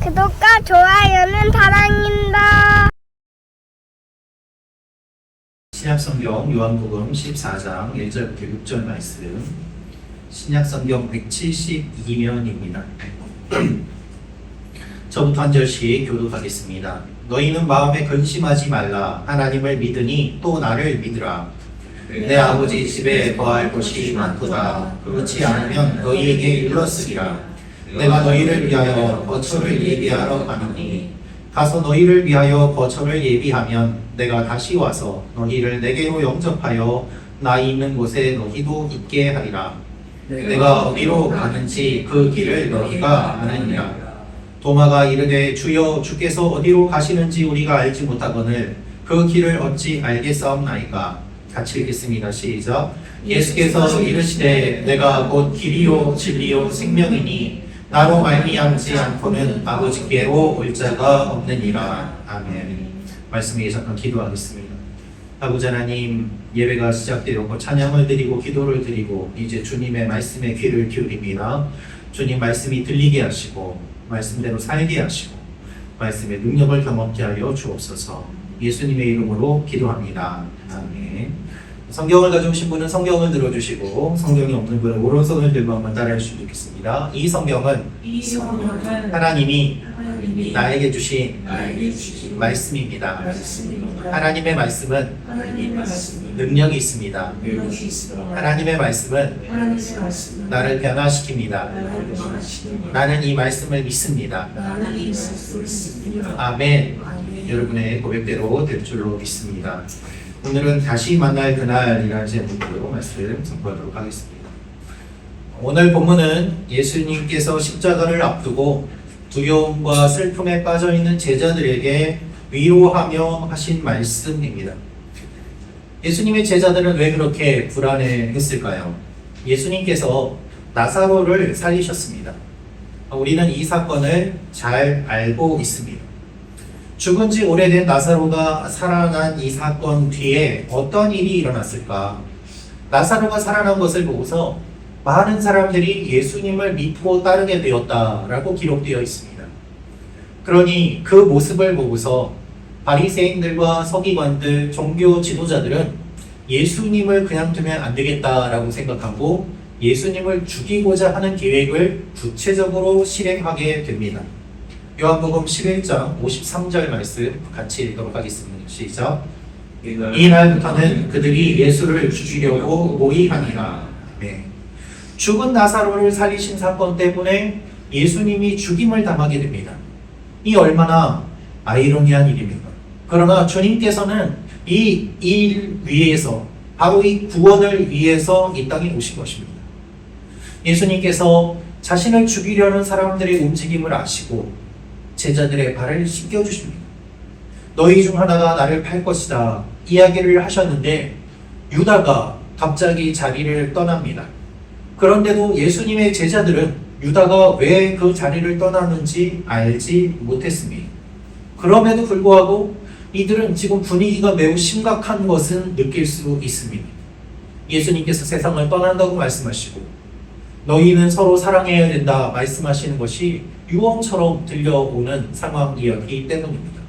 구독과 좋아요는 사랑입니다. 신약성경 요한복음 14장 1절부터 6절 말씀, 신약성경 172면입니다. 저부터 한 절씩 교독하겠습니다. 너희는 마음에 근심하지 말라. 하나님을 믿으니 또 나를 믿으라. 내 아버지 집에 거할 곳이 많도다. 그렇지 않으면 너희에게 일렀으리라. 내가 너희를 위하여 거처를 예비하러 가노니 가서 너희를 위하여 거처를 예비하면 내가 다시 와서 너희를 내게로 영접하여 나 있는 곳에 너희도 있게 하리라. 내가 어디로 가는지 그 길을 너희가 아느니라. 도마가 이르되 주여 주께서 어디로 가시는지 우리가 알지 못하거늘 그 길을 어찌 알겠사옵나이까. 같이 읽겠습니다. 시작. 예수께서 이르시되 내가 곧 길이요 진리요 생명이니 나로 말미암지 않고는 아버지께로 올 자가 없느니라. 아멘. 말씀에 잠깐 기도하겠습니다. 아버지 하나님, 예배가 시작되었고 찬양을 드리고 기도를 드리고 이제 주님의 말씀에 귀를 기울입니다. 주님 말씀이 들리게 하시고 말씀대로 살게 하시고 말씀의 능력을 경험케 하여 주옵소서. 예수님의 이름으로 기도합니다. 아멘. 성경을 가져오신 분은 성경을 들어주시고 성경이 없는 분은 오른손을 들고 한번 따라해 주시면 좋겠습니다. 이 성경은 하나님이 나에게 주신 말씀입니다. 하나님의 말씀은 능력이 있습니다. 하나님의 말씀은 나를 변화시킵니다. 나는 이 말씀을 믿습니다. 아멘. 여러분의 고백대로 될 줄로 믿습니다. 오늘은 다시 만날 그날이라는 제목으로 말씀을 선포하도록 하겠습니다. 오늘 본문은 예수님께서 십자가를 앞두고 두려움과 슬픔에 빠져있는 제자들에게 위로하며 하신 말씀입니다. 예수님의 제자들은 왜 그렇게 불안해했을까요? 예수님께서 나사로를 살리셨습니다. 우리는 이 사건을 잘 알고 있습니다. 죽은 지 오래된 나사로가 살아난 이 사건 뒤에 어떤 일이 일어났을까? 나사로가 살아난 것을 보고서 많은 사람들이 예수님을 믿고 따르게 되었다라고 기록되어 있습니다. 그러니 그 모습을 보고서 바리새인들과 서기관들, 종교 지도자들은 예수님을 그냥 두면 안 되겠다라고 생각하고 예수님을 죽이고자 하는 계획을 구체적으로 실행하게 됩니다. 요한복음 11장 53절 말씀 같이 읽도록 하겠습니다. 시작. 이날부터는 그들이 예수를 죽이려고 모의하니라. 네. 죽은 나사로를 살리신 사건 때문에 예수님이 죽임을 당하게 됩니다. 이 얼마나 아이러니한 일입니까? 그러나 주님께서는 이 일 위해서, 바로 이 구원을 위해서 이 땅에 오신 것입니다. 예수님께서 자신을 죽이려는 사람들의 움직임을 아시고 제자들의 발을 씻겨주십니다. 너희 중 하나가 나를 팔 것이다 이야기를 하셨는데 유다가 갑자기 자리를 떠납니다. 그런데도 예수님의 제자들은 유다가 왜 그 자리를 떠나는지 알지 못했습니다. 그럼에도 불구하고 이들은 지금 분위기가 매우 심각한 것은 느낄 수 있습니다. 예수님께서 세상을 떠난다고 말씀하시고 너희는 서로 사랑해야 된다 말씀하시는 것이 유언처럼 들려오는 상황이었기 때문입니다.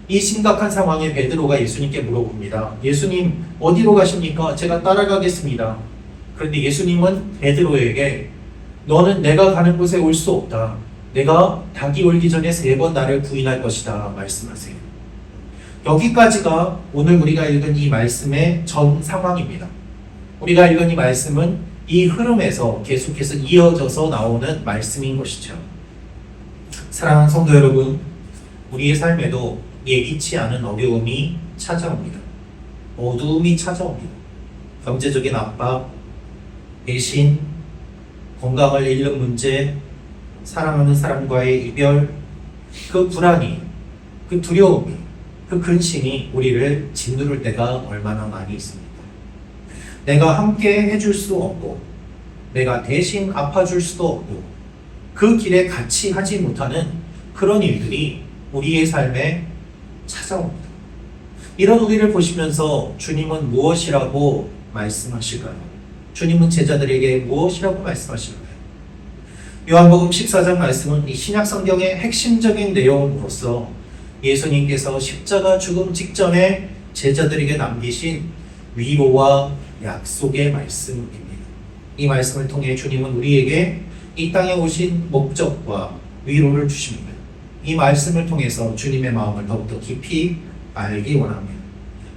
이 심각한 상황에 베드로가 예수님께 물어봅니다. 예수님 어디로 가십니까? 제가 따라가겠습니다. 그런데 예수님은 베드로에게 너는 내가 가는 곳에 올 수 없다. 내가 닭이 울기 전에 3번 나를 부인할 것이다 말씀하세요. 여기까지가 오늘 우리가 읽은 이 말씀의 전 상황입니다. 우리가 읽은 이 말씀은 이 흐름에서 계속해서 이어져서 나오는 말씀인 것이죠. 사랑하는 성도 여러분, 우리의 삶에도 예기치 않은 어려움이 찾아옵니다. 어두움이 찾아옵니다. 경제적인 압박, 배신, 건강을 잃는 문제, 사랑하는 사람과의 이별, 그 불안이, 그 두려움이, 그 근심이 우리를 짓누를 때가 얼마나 많이 있습니다. 내가 함께 해줄 수 없고 내가 대신 갚아줄 수도 없고 그 길에 같이 하지 못하는 그런 일들이 우리의 삶에 찾아옵니다. 이런 우리를 보시면서 주님은 무엇이라고 말씀하실까요? 주님은 제자들에게 무엇이라고 말씀하실까요? 요한복음 14장 말씀은 이 신약 성경의 핵심적인 내용으로서 예수님께서 십자가 죽음 직전에 제자들에게 남기신 위로와 약속의 말씀입니다. 이 말씀을 통해 주님은 우리에게 이 땅에 오신 목적과 위로를 주십니다. 이 말씀을 통해서 주님의 마음을 더욱더 깊이 알기 원합니다.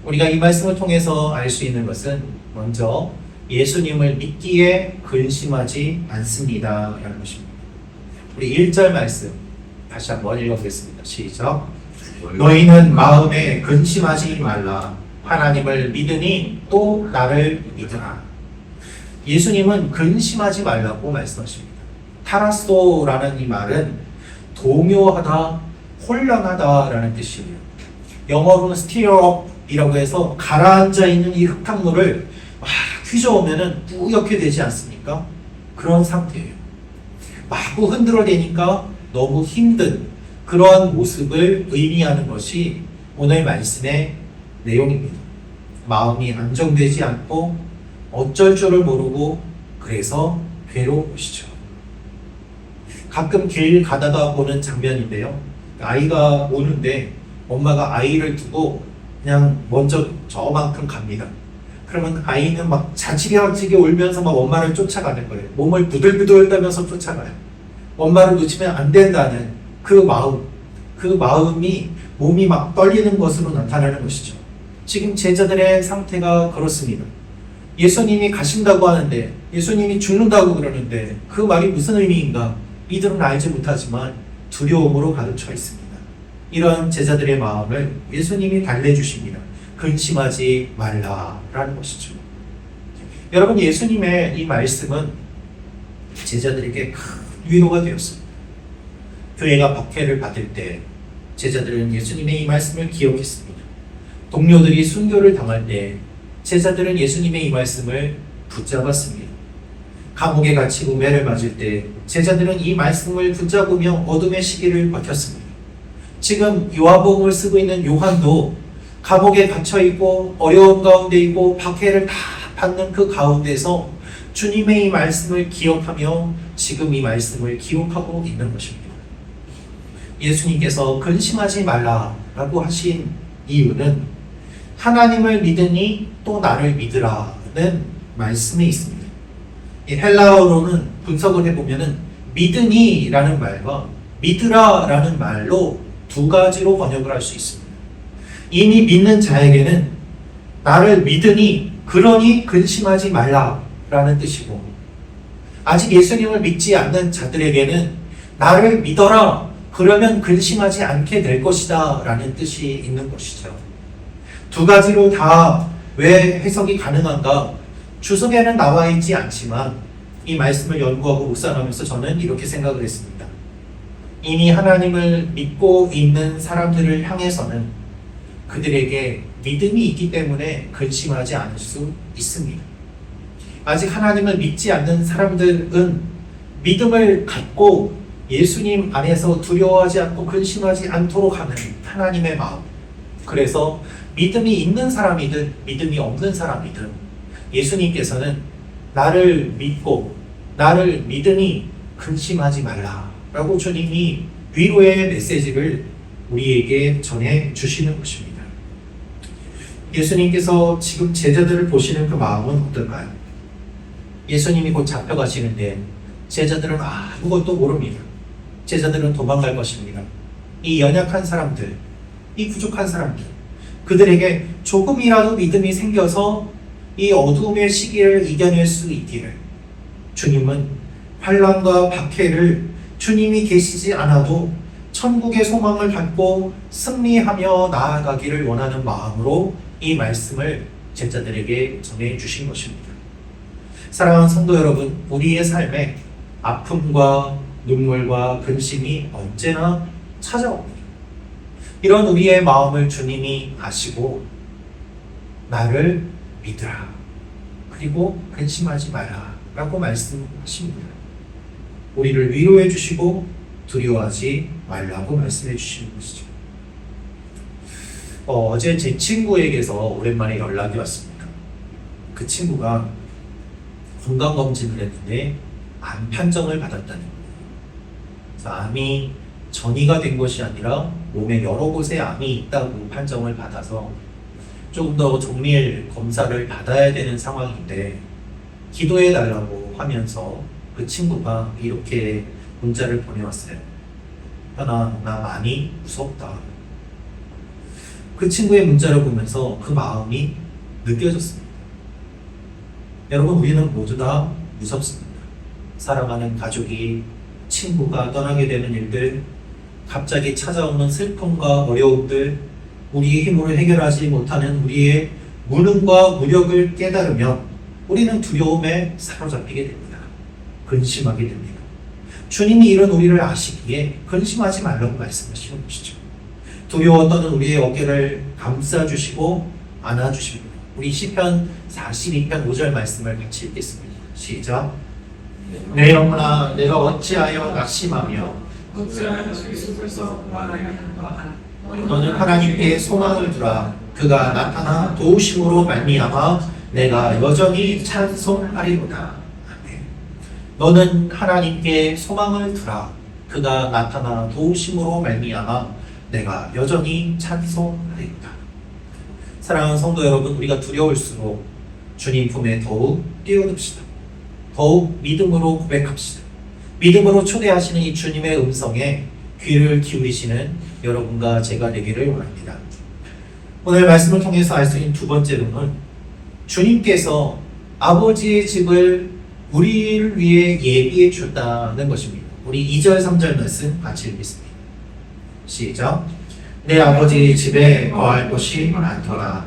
우리가 이 말씀을 통해서 알 수 있는 것은 먼저 예수님을 믿기에 근심하지 않습니다 라는 것입니다. 우리 1절 말씀 다시 한번 읽어보겠습니다. 시작. 너희는 마음에 근심하지 말라. 하나님을 믿으니 또 나를 믿으라. 예수님은 근심하지 말라고 말씀하십니다. 타라소라는 이 말은 동요하다, 혼란하다라는 뜻이에요. 영어로는 stir up이라고 해서 가라앉아 있는 이 흙탕물을 막 휘저으면은 뿌옇게 되지 않습니까? 그런 상태예요. 마구 흔들어대니까 너무 힘든 그러한 모습을 의미하는 것이 오늘 말씀의 내용입니다. 마음이 안정되지 않고 어쩔 줄을 모르고 그래서 괴로운 것이죠. 가끔 길 가다가 보는 장면인데요. 아이가 오는데 엄마가 아이를 두고 그냥 먼저 저만큼 갑니다. 그러면 아이는 막 자지러지게 울면서 막 엄마를 쫓아가는 거예요. 몸을 부들부들 떨면서 쫓아가요. 엄마를 놓치면 안 된다는 그 마음이 몸이 막 떨리는 것으로 나타나는 것이죠. 지금 제자들의 상태가 그렇습니다. 예수님이 가신다고 하는데, 예수님이 죽는다고 그러는데 그 말이 무슨 의미인가? 이들은 알지 못하지만 두려움으로 가득 차 있습니다. 이런 제자들의 마음을 예수님이 달래주십니다. 근심하지 말라라는 것이죠. 여러분, 예수님의 이 말씀은 제자들에게 큰 위로가 되었습니다. 교회가 박해를 받을 때 제자들은 예수님의 이 말씀을 기억했습니다. 동료들이 순교를 당할 때 제자들은 예수님의 이 말씀을 붙잡았습니다. 감옥에 갇히고 매를 맞을 때 제자들은 이 말씀을 붙잡으며 어둠의 시기를 버텼습니다. 지금 요한복음을 쓰고 있는 요한도 감옥에 갇혀있고 어려운 가운데 있고 박해를 다 받는 그 가운데서 주님의 이 말씀을 기억하며 지금 이 말씀을 기록하고 있는 것입니다. 예수님께서 근심하지 말라라고 하신 이유는 하나님을 믿으니 또 나를 믿으라는 말씀이 있습니다. 이 헬라어로는 분석을 해보면은 믿으니라는 말과 믿으라라는 말로 두 가지로 번역을 할 수 있습니다. 이미 믿는 자에게는 나를 믿으니 그러니 근심하지 말라라는 뜻이고, 아직 예수님을 믿지 않는 자들에게는 나를 믿어라 그러면 근심하지 않게 될 것이다 라는 뜻이 있는 것이죠. 두 가지로 다 왜 해석이 가능한가? 주석에는 나와 있지 않지만 이 말씀을 연구하고 묵상하면서 저는 이렇게 생각을 했습니다. 이미 하나님을 믿고 있는 사람들을 향해서는 그들에게 믿음이 있기 때문에 근심하지 않을 수 있습니다. 아직 하나님을 믿지 않는 사람들은 믿음을 갖고 예수님 안에서 두려워하지 않고 근심하지 않도록 하는 하나님의 마음. 그래서 믿음이 있는 사람이든 믿음이 없는 사람이든 예수님께서는 나를 믿고 나를 믿으니 근심하지 말라 라고 주님이 위로의 메시지를 우리에게 전해 주시는 것입니다. 예수님께서 지금 제자들을 보시는 그 마음은 어떨까요? 예수님이 곧 잡혀가시는데 제자들은 아무것도 모릅니다. 제자들은 도망갈 것입니다. 이 연약한 사람들, 이 부족한 사람들, 그들에게 조금이라도 믿음이 생겨서 이 어두움의 시기를 이겨낼 수 있기를, 주님은 환난과 박해를 주님이 계시지 않아도 천국의 소망을 갖고 승리하며 나아가기를 원하는 마음으로 이 말씀을 제자들에게 전해주신 것입니다. 사랑하는 성도 여러분, 우리의 삶에 아픔과 눈물과 근심이 언제나 찾아옵니다. 이런 우리의 마음을 주님이 아시고 나를 믿으라, 그리고 근심하지 마라 라고 말씀하십니다. 우리를 위로해 주시고 두려워하지 말라고 말씀해 주시는 것이죠. 어제 제 친구에게서 오랜만에 연락이 왔습니다. 그 친구가 건강검진을 했는데 암 판정을 받았다는 거예요. 그래서 암이 전이가 된 것이 아니라 몸의 여러 곳에 암이 있다고 판정을 받아서 조금 더 정밀 검사를 받아야 되는 상황인데 기도해 달라고 하면서 그 친구가 이렇게 문자를 보내왔어요. 현아, 나 많이 무섭다. 그 친구의 문자를 보면서 그 마음이 느껴졌습니다. 여러분, 우리는 모두 다 무섭습니다. 사랑하는 가족이, 친구가 떠나게 되는 일들, 갑자기 찾아오는 슬픔과 어려움들, 우리의 힘으로 해결하지 못하는 우리의 무능과 무력을 깨달으면 우리는 두려움에 사로잡히게 됩니다. 근심하게 됩니다. 주님이 이런 우리를 아시기에 근심하지 말라고 말씀하시는 것이죠. 두려워 떠는 우리의 어깨를 감싸주시고 안아주십니다. 우리 시편 42편 5절 말씀을 같이 읽겠습니다. 시작. 내 영혼아, 내가 어찌하여 낙심하며 너는 하나님께 소망을 두라. 그가 나타나 도우심으로 말미암아 내가 여전히 찬송하리로다. 아멘. 너는 하나님께 소망을 두라. 그가 나타나 도우심으로 말미암아 내가 여전히 찬송하리로다. 사랑하는 성도 여러분, 우리가 두려울수록 주님 품에 더욱 뛰어듭시다. 더욱 믿음으로 고백합시다. 믿음으로 초대하시는 이 주님의 음성에 귀를 기울이시는 여러분과 제가 되기를 원합니다. 오늘 말씀을 통해서 알 수 있는 두 번째로는 주님께서 아버지의 집을 우리를 위해 예비해 줬다는 것입니다. 우리 2절 3절 말씀 같이 읽겠습니다. 시작. 내 아버지의 집에 거할 곳이 많더라.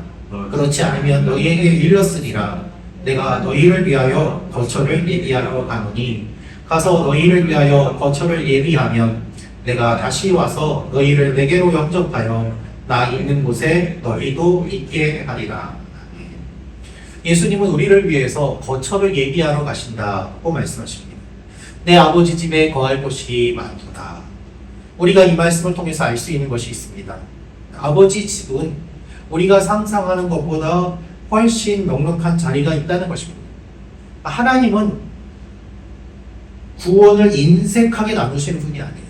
그렇지 않으면 너희에게 일렀으리라. 내가 너희를 위하여 거처를 예비하러 가노니 가서 너희를 위하여 거처를 예비하면 내가 다시 와서 너희를 내게로 영접하여 나 있는 곳에 너희도 있게 하리라. 예수님은 우리를 위해서 거처를 예비하러 가신다고 말씀하십니다. 내 아버지 집에 거할 곳이 많도다. 우리가 이 말씀을 통해서 알 수 있는 것이 있습니다. 아버지 집은 우리가 상상하는 것보다 훨씬 넉넉한 자리가 있다는 것입니다. 하나님은 구원을 인색하게 나누시는 분이 아니에요.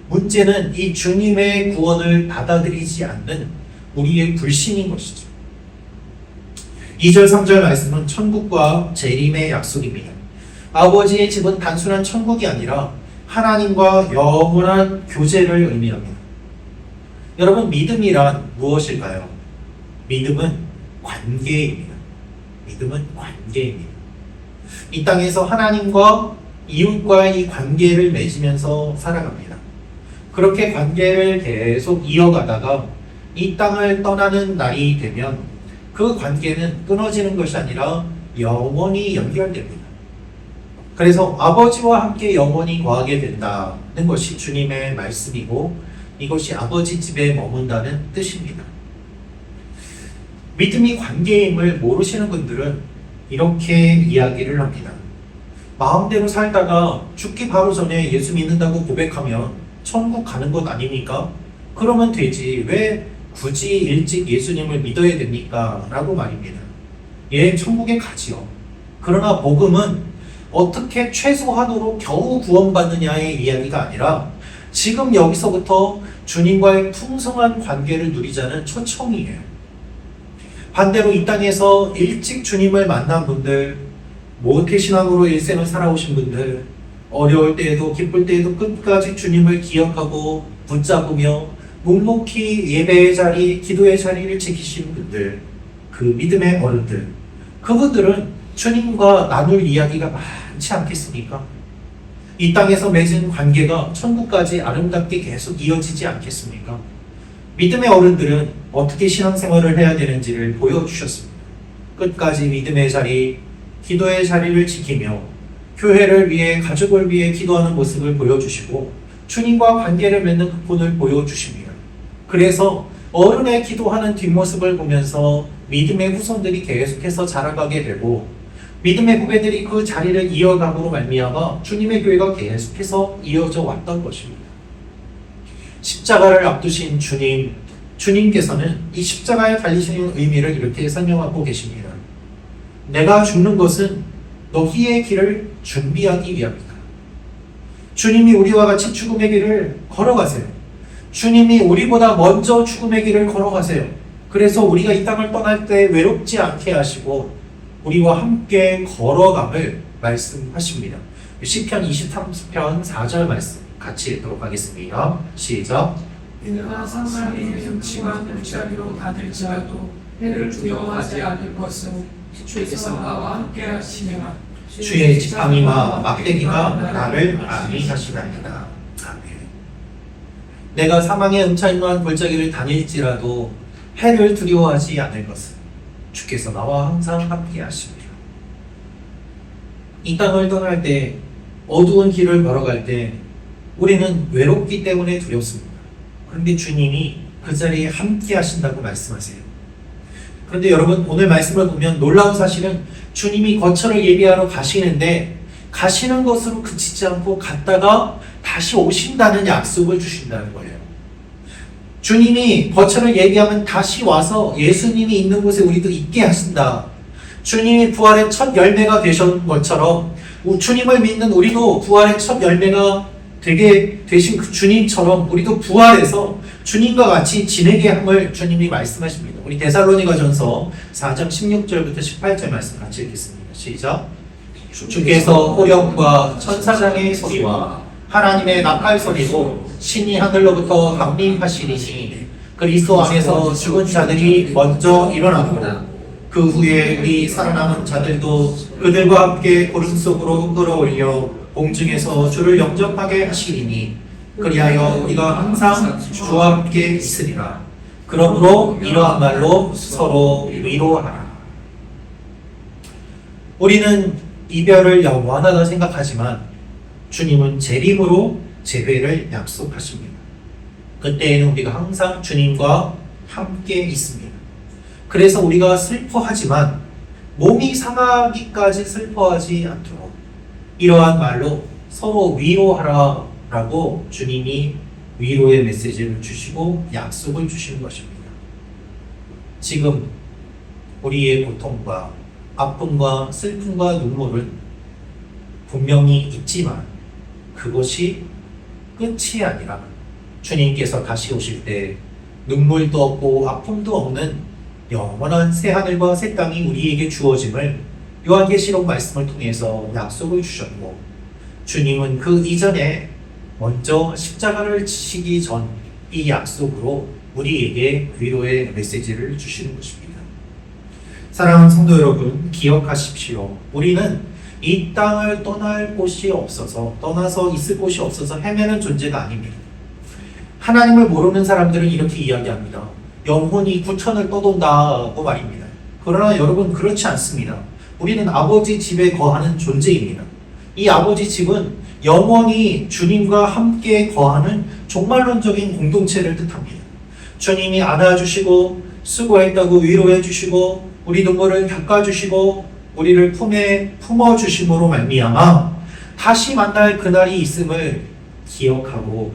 문제는 이 주님의 구원을 받아들이지 않는 우리의 불신인 것이죠. 2절 3절 말씀은 천국과 재림의 약속입니다. 아버지의 집은 단순한 천국이 아니라 하나님과 영원한 교제를 의미합니다. 여러분, 믿음이란 무엇일까요? 믿음은 관계입니다. 믿음은 관계입니다. 이 땅에서 하나님과 이웃과의 이 관계를 맺으면서 살아갑니다. 그렇게 관계를 계속 이어가다가 이 땅을 떠나는 날이 되면 그 관계는 끊어지는 것이 아니라 영원히 연결됩니다. 그래서 아버지와 함께 영원히 거하게 된다는 것이 주님의 말씀이고 이것이 아버지 집에 머문다는 뜻입니다. 믿음이 관계임을 모르시는 분들은 이렇게 이야기를 합니다. 마음대로 살다가 죽기 바로 전에 예수 믿는다고 고백하면 천국 가는 것 아닙니까? 그러면 되지. 왜 굳이 일찍 예수님을 믿어야 됩니까? 라고 말입니다. 예, 천국에 가지요. 그러나 복음은 어떻게 최소한으로 겨우 구원받느냐의 이야기가 아니라 지금 여기서부터 주님과의 풍성한 관계를 누리자는 초청이에요. 반대로 이 땅에서 일찍 주님을 만난 분들, 모태신앙으로 일생을 살아오신 분들, 어려울 때에도 기쁠 때에도 끝까지 주님을 기억하고 붙잡으며 묵묵히 예배의 자리, 기도의 자리를 지키시는 분들, 그 믿음의 어른들, 그분들은 주님과 나눌 이야기가 많지 않겠습니까? 이 땅에서 맺은 관계가 천국까지 아름답게 계속 이어지지 않겠습니까? 믿음의 어른들은 어떻게 신앙생활을 해야 되는지를 보여주셨습니다. 끝까지 믿음의 자리, 기도의 자리를 지키며 교회를 위해, 가족을 위해 기도하는 모습을 보여주시고 주님과 관계를 맺는 그 본을 보여주십니다. 그래서 어른의 기도하는 뒷모습을 보면서 믿음의 후손들이 계속해서 자라가게 되고 믿음의 후배들이 그 자리를 이어감으로 말미암아 주님의 교회가 계속해서 이어져 왔던 것입니다. 십자가를 앞두신 주님께서는 이 십자가에 달리시는 의미를 이렇게 설명하고 계십니다. 내가 죽는 것은 너희의 길을 준비하기 위함이다. 주님이 우리와 같이 죽음의 길을 걸어가세요. 주님이 우리보다 먼저 죽음의 길을 걸어가세요. 그래서 우리가 이 땅을 떠날 때 외롭지 않게 하시고 우리와 함께 걸어감을 말씀하십니다. 시편 23편 4절 말씀 같이 읽도록 하겠습니다. 시작. 내가 사망의 흠치와 물자리로 다닐지라도 해를 두려워하지 않을 것은 주께서 나와 함께 하시니라. 주의 지팡이와 막대기가 나를 안위하시나이다. 아멘. 내가 사망의 음침한 골짜기를 다닐지라도 해를 두려워하지 않을 것은 주께서 나와 항상 함께 하십니다. 이 땅을 떠날 때, 어두운 길을 걸어갈 때 우리는 외롭기 때문에 두렵습니다. 그런데 주님이 그 자리에 함께 하신다고 말씀하세요. 그런데 여러분, 오늘 말씀을 보면 놀라운 사실은 주님이 거처를 예비하러 가시는데 가시는 것으로 그치지 않고 갔다가 다시 오신다는 약속을 주신다는 거예요. 주님이 거처를 예비하면 다시 와서 예수님이 있는 곳에 우리도 있게 하신다. 주님이 부활의 첫 열매가 되신 것처럼 주님을 믿는 우리도 부활의 첫 열매가 되게 되신 그 주님처럼 우리도 부활해서 주님과 같이 지내게 함을 주님이 말씀하십니다. 우리 데살로니가전서 4장 16절부터 18절 말씀 같이 읽겠습니다. 시작. 주께서 호령과 천사장의 소리와 하나님의 나팔 소리로 신이 하늘로부터 강림하시리니 그리스도 안에서 죽은 자들이 먼저 일어나고 그 후에 우리 살아남은 자들도 그들과 함께 구름 속으로 끌어올려 공중에서 주를 영접하게 하시리니 그리하여 우리가 항상 주와 함께 있으리라. 그러므로 이러한 말로 서로 위로하라. 우리는 이별을 영원하다 생각하지만 주님은 재림으로 재회를 약속하십니다. 그때에는 우리가 항상 주님과 함께 있습니다. 그래서 우리가 슬퍼하지만 몸이 상하기까지 슬퍼하지 않도록 이러한 말로 서로 위로하라 라고 주님이 위로의 메시지를 주시고 약속을 주시는 것입니다. 지금 우리의 고통과 아픔과 슬픔과 눈물은 분명히 있지만 그것이 끝이 아니라 주님께서 다시 오실 때 눈물도 없고 아픔도 없는 영원한 새 하늘과 새 땅이 우리에게 주어짐을 요한계시록 말씀을 통해서 약속을 주셨고 주님은 그 이전에 먼저 십자가를 지시기 전 이 약속으로 우리에게 위로의 메시지를 주시는 것입니다. 사랑하는 성도 여러분, 기억하십시오. 우리는 이 땅을 떠날 곳이 없어서, 떠나서 있을 곳이 없어서 헤매는 존재가 아닙니다. 하나님을 모르는 사람들은 이렇게 이야기합니다. 영혼이 구천을 떠돈다고 말입니다. 그러나 여러분, 그렇지 않습니다. 우리는 아버지 집에 거하는 존재입니다. 이 아버지 집은 영원히 주님과 함께 거하는 종말론적인 공동체를 뜻합니다. 주님이 안아주시고 수고했다고 위로해 주시고 우리 눈물을 닦아주시고 우리를 품에 품어주심으로 말미암아 다시 만날 그날이 있음을 기억하고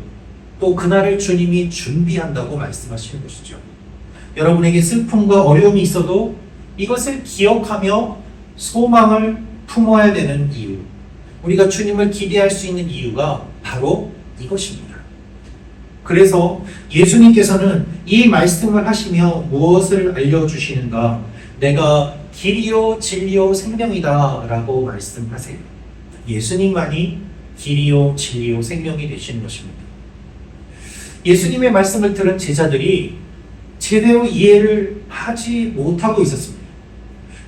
또 그날을 주님이 준비한다고 말씀하시는 것이죠. 여러분에게 슬픔과 어려움이 있어도 이것을 기억하며 소망을 품어야 되는 이유, 우리가 주님을 기대할 수 있는 이유가 바로 이것입니다. 그래서 예수님께서는 이 말씀을 하시며 무엇을 알려주시는가? 내가 길이요 진리요 생명이다 라고 말씀하세요. 예수님만이 길이요 진리요 생명이 되시는 것입니다. 예수님의 말씀을 들은 제자들이 제대로 이해를 하지 못하고 있었습니다.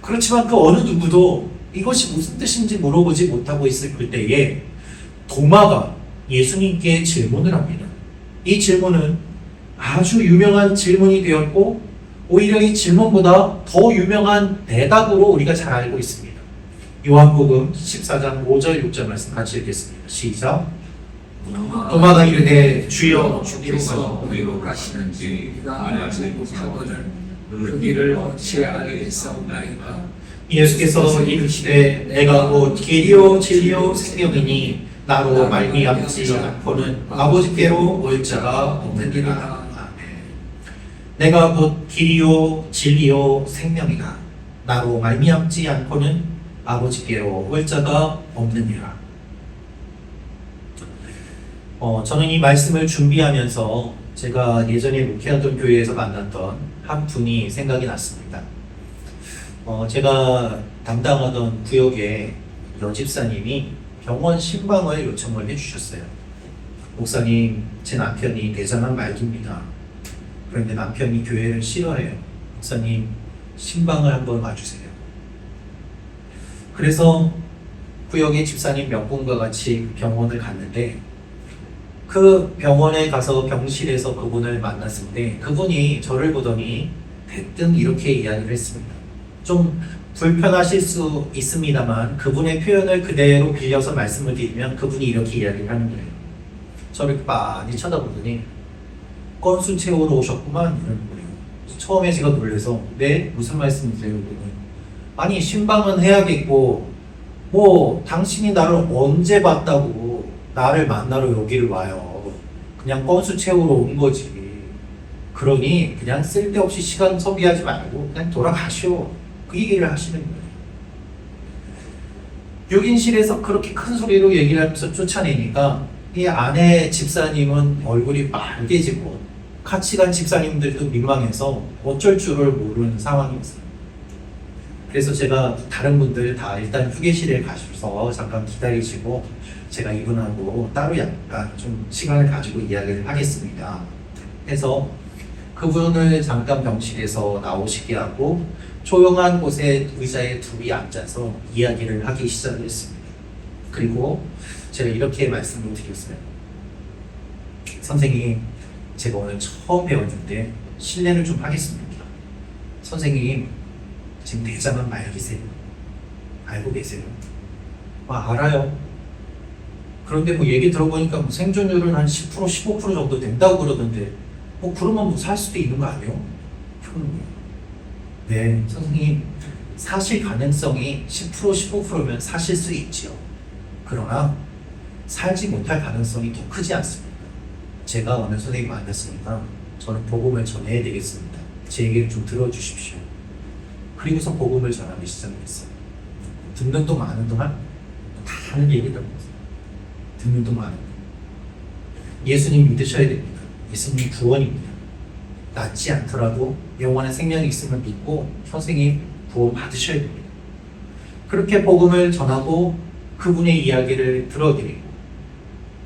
그렇지만 그 어느 누구도 이것이 무슨 뜻인지 물어보지 못하고 있을 그때에 도마가 예수님께 질문을 합니다. 이 질문은 아주 유명한 질문이 되었고 오히려 이 질문보다 더 유명한 대답으로 우리가 잘 알고 있습니다. 요한복음 14장 5절 6절 말씀 같이 읽겠습니다. 시작. 도마가 이르되 주여 주께서 어디로 가시는지 우리가 알지 못하거늘 그 길을 어찌 알겠사옵나이까. 예수께서 이르시되 내가 곧 길이요 진리요 생명이니 나로 말미암지 않고는 아버지께로 올 자가 없느니라. 아멘. 내가 곧 길이요 진리요 생명이다. 나로 말미암지 않고는 아버지께로 올 자가 없느니라. 저는 이 말씀을 준비하면서 제가 예전에 목회하던 교회에서 만났던 한 분이 생각이 났습니다. 제가 담당하던 구역에 여집사님이 병원 신방을 요청을 해주셨어요. 목사님, 제 남편이 대장암 말기입니다. 그런데 남편이 교회를 싫어해요. 목사님, 신방을 한번 와주세요. 그래서 구역의 집사님 몇 분과 같이 병원을 갔는데 그 병원에 가서 병실에서 그분을 만났을 때 그분이 저를 보더니 대뜸 이렇게 이야기를 했습니다. 좀 불편하실 수 있습니다만 그분의 표현을 그대로 빌려서 말씀을 드리면 그분이 이렇게 이야기를 하는 거예요. 저를 많이 쳐다보더니 건수 채우러 오셨구만 이러는 거예요. 처음에 제가 놀라서 네? 무슨 말씀이세요? 아니 신방은 해야겠고 뭐 당신이 나를 언제 봤다고 나를 만나러 여기를 와요. 그냥 건수 채우러 온 거지. 그러니 그냥 쓸데없이 시간 소비하지 말고 그냥 돌아가시오. 그 얘기를 하시는 거예요. 6인실에서 그렇게 큰 소리로 얘기를 하면서 쫓아내니까 이 아내 집사님은 얼굴이 빨개지고 같이 간 집사님들도 민망해서 어쩔 줄을 모르는 상황이었어요. 그래서 제가 다른 분들 다 일단 휴게실에 가셔서 잠깐 기다리시고 제가 이분하고 따로 약간 좀 시간을 가지고 이야기를 하겠습니다. 해서 그분을 잠깐 병실에서 나오시게 하고 조용한 곳에 의자에 둘이 앉아서 이야기를 하기 시작했습니다. 그리고 제가 이렇게 말씀을 드렸어요. 선생님, 제가 오늘 처음 배웠는데 실례를 좀 하겠습니다. 선생님, 지금 대장암 말기세요. 알고 계세요? 알아요. 그런데 뭐 얘기 들어보니까 뭐 생존율은 한 10%, 15% 정도 된다고 그러던데 그러면 뭐 살 수도 있는 거 아니에요? 네, 선생님, 사실 가능성이 10%, 15%면 사실 수 있지요. 그러나 살지 못할 가능성이 더 크지 않습니다. 제가 오늘 선생님 만났으니까 저는 복음을 전해야 되겠습니다. 제 얘기를 좀 들어주십시오. 그리고서 복음을 전하기 시작했어요. 듣는 동안 아는 동안 다 하는 얘기 들었어요. 듣는 동안 아는 동안. 예수님 믿으셔야 됩니다. 예수님 구원입니다. 낫지 않더라도 영원한 생명이 있음을 믿고 선생님 구원 받으셔야 됩니다. 그렇게 복음을 전하고 그분의 이야기를 들어드리고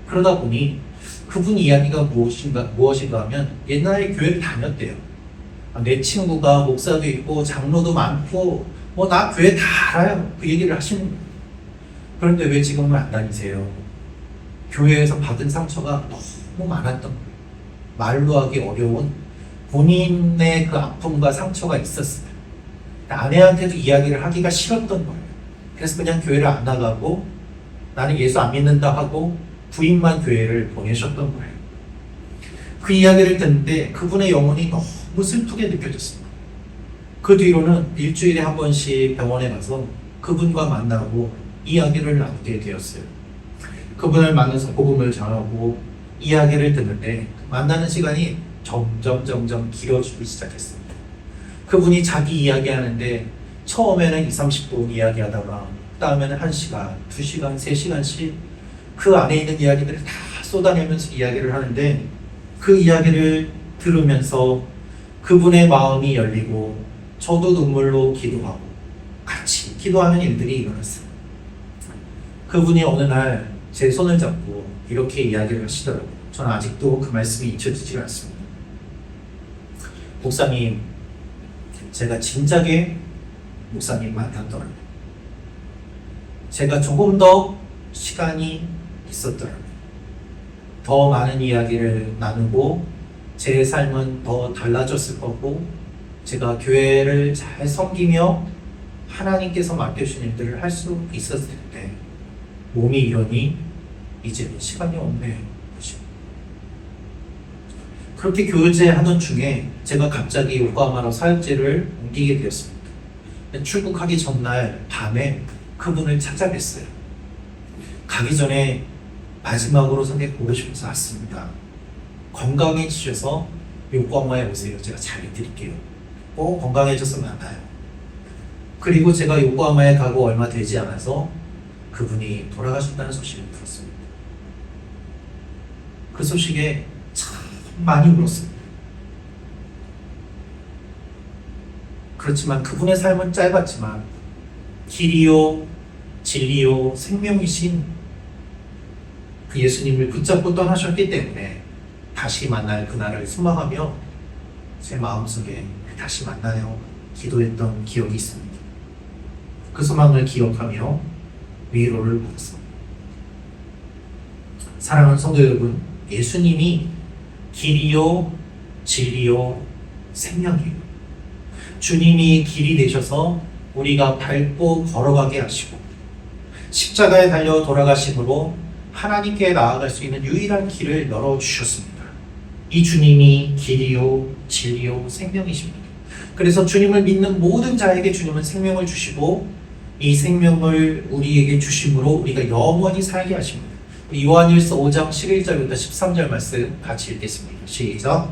그러다 보니 그분 이야기가 무엇인가 하면 옛날에 교회를 다녔대요. 내 친구가 목사도 있고 장로도 많고 뭐 나 교회 다 알아요. 그 얘기를 하시는 거예요. 그런데 왜 지금은 안 다니세요? 교회에서 받은 상처가 너무 많았던 거예요. 말로 하기 어려운 본인의 그 아픔과 상처가 있었어요. 아내한테도 이야기를 하기가 싫었던 거예요. 그래서 그냥 교회를 안 나가고 나는 예수 안 믿는다 하고 부인만 교회를 보내셨던 거예요. 그 이야기를 듣는데 그분의 영혼이 너무 슬프게 느껴졌습니다. 그 뒤로는 일주일에 한 번씩 병원에 가서 그분과 만나고 이야기를 나누게 되었어요. 그분을 만나서 복음을 전하고 이야기를 듣는데 만나는 시간이 점점 길어지기 시작했습니다. 그분이 자기 이야기하는데 처음에는 20-30분 이야기하다가 그 다음에는 1시간, 2시간, 3시간씩 그 안에 있는 이야기들을 다 쏟아내면서 이야기를 하는데 그 이야기를 들으면서 그분의 마음이 열리고 저도 눈물로 기도하고 같이 기도하는 일들이 일어났어요. 그분이 어느 날 제 손을 잡고 이렇게 이야기를 하시더라고요. 저는 아직도 그 말씀이 잊혀지지 않습니다. 목사님, 제가 진작에 목사님 만났더라고요. 제가 조금 더 시간이 있었더라고요. 더 많은 이야기를 나누고 제 삶은 더 달라졌을 거고 제가 교회를 잘 섬기며 하나님께서 맡겨주신 일들을 할 수 있었을 텐데 몸이 이러니 이제는 시간이 없네. 그렇게 교제하던 중에 제가 갑자기 요코하마로 사역지를 옮기게 되었습니다. 출국하기 전날 밤에 그분을 찾아뵀어요. 가기 전에 마지막으로 선생님 보고 싶어서 왔습니다. 건강해지셔서 요코하마에 오세요. 제가 잘 해드릴게요. 꼭 건강해져서 만나요. 그리고 제가 요코하마에 가고 얼마 되지 않아서 그분이 돌아가셨다는 소식을 들었습니다. 그 소식에 참 많이 울었습니다. 그렇지만 그분의 삶은 짧았지만 길이요 진리요 생명이신 그 예수님을 붙잡고 떠나셨기 때문에 다시 만날 그날을 소망하며 제 마음속에 다시 만나요 기도했던 기억이 있습니다. 그 소망을 기억하며 위로를 받았습니다. 사랑하는 성도 여러분, 예수님이 길이요 진리요 생명이에요. 주님이 길이 되셔서 우리가 밟고 걸어가게 하시고 십자가에 달려 돌아가심으로 하나님께 나아갈 수 있는 유일한 길을 열어주셨습니다. 이 주님이 길이요 진리요 생명이십니다. 그래서 주님을 믿는 모든 자에게 주님은 생명을 주시고 이 생명을 우리에게 주심으로 우리가 영원히 살게 하십니다. 요한일서 5장 11절부터 13절 말씀 같이 읽겠습니다. 시작.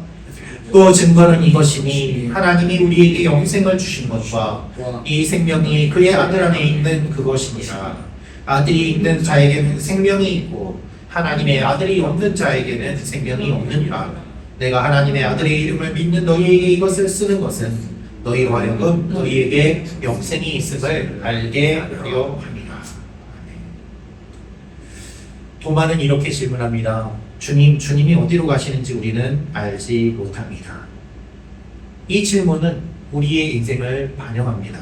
또 증거는 이것이니 하나님이 우리에게 영생을 주신 것과 이 생명이 그의 아들 안에 있는 그것이니라. 아들이 있는 자에게는 생명이 있고 하나님의 아들이 없는 자에게는 생명이 없느니라. 내가 하나님의 아들의 이름을 믿는 너희에게 이것을 쓰는 것은 너희로 하여금 너희에게 영생이 있음을 알게 하려 함이라. 도마는 이렇게 질문합니다. 주님이 어디로 가시는지 우리는 알지 못합니다. 이 질문은 우리의 인생을 반영합니다.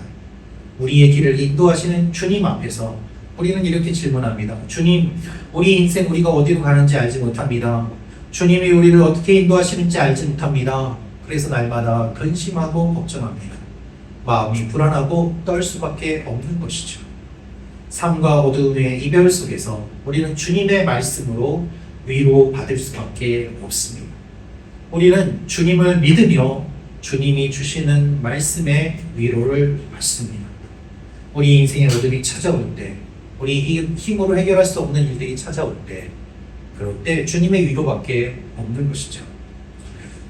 우리의 길을 인도하시는 주님 앞에서 우리는 이렇게 질문합니다. 주님, 우리 인생 우리가 어디로 가는지 알지 못합니다. 주님이 우리를 어떻게 인도하시는지 알지 못합니다. 그래서 날마다 근심하고 걱정합니다. 마음이 불안하고 떨 수밖에 없는 것이죠. 삶과 어두움의 이별 속에서 우리는 주님의 말씀으로 위로받을 수밖에 없습니다. 우리는 주님을 믿으며 주님이 주시는 말씀의 위로를 받습니다. 우리 인생의 어둠이 찾아올 때, 우리 힘으로 해결할 수 없는 일들이 찾아올 때, 그럴 때 주님의 위로밖에 없는 것이죠.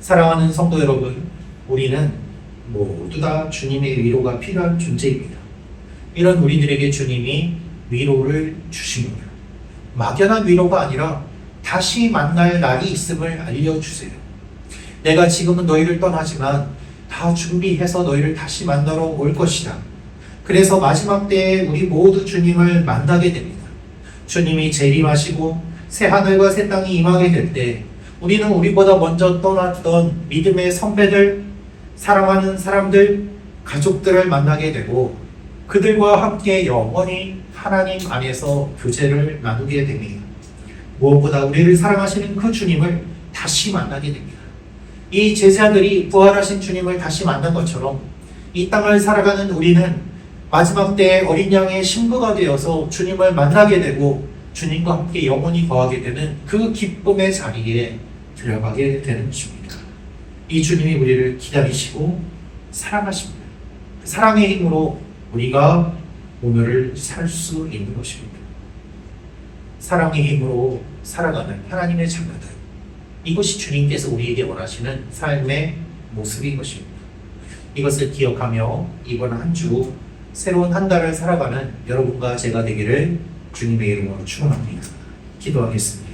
사랑하는 성도 여러분, 우리는 모두 다 주님의 위로가 필요한 존재입니다. 이런 우리들에게 주님이 위로를 주십니다. 막연한 위로가 아니라 다시 만날 날이 있음을 알려주세요. 내가 지금은 너희를 떠나지만 다 준비해서 너희를 다시 만나러 올 것이다. 그래서 마지막 때에 우리 모두 주님을 만나게 됩니다. 주님이 재림하시고 새 하늘과 새 땅이 임하게 될 때 우리는 우리보다 먼저 떠났던 믿음의 선배들, 사랑하는 사람들, 가족들을 만나게 되고 그들과 함께 영원히 하나님 안에서 교제를 나누게 됩니다. 무엇보다 우리를 사랑하시는 그 주님을 다시 만나게 됩니다. 이 제자들이 부활하신 주님을 다시 만난 것처럼 이 땅을 살아가는 우리는 마지막 때에 어린 양의 신부가 되어서 주님을 만나게 되고 주님과 함께 영원히 거하게 되는 그 기쁨의 자리에 들어가게 되는 것입니다. 이 주님이 우리를 기다리시고 사랑하십니다. 그 사랑의 힘으로 우리가 오늘을 살 수 있는 것입니다. 사랑의 힘으로 살아가는 하나님의 자녀들, 이것이 주님께서 우리에게 원하시는 삶의 모습인 것입니다. 이것을 기억하며 이번 한 주 새로운 한 달을 살아가는 여러분과 제가 되기를 주님의 이름으로 축원합니다. 기도하겠습니다.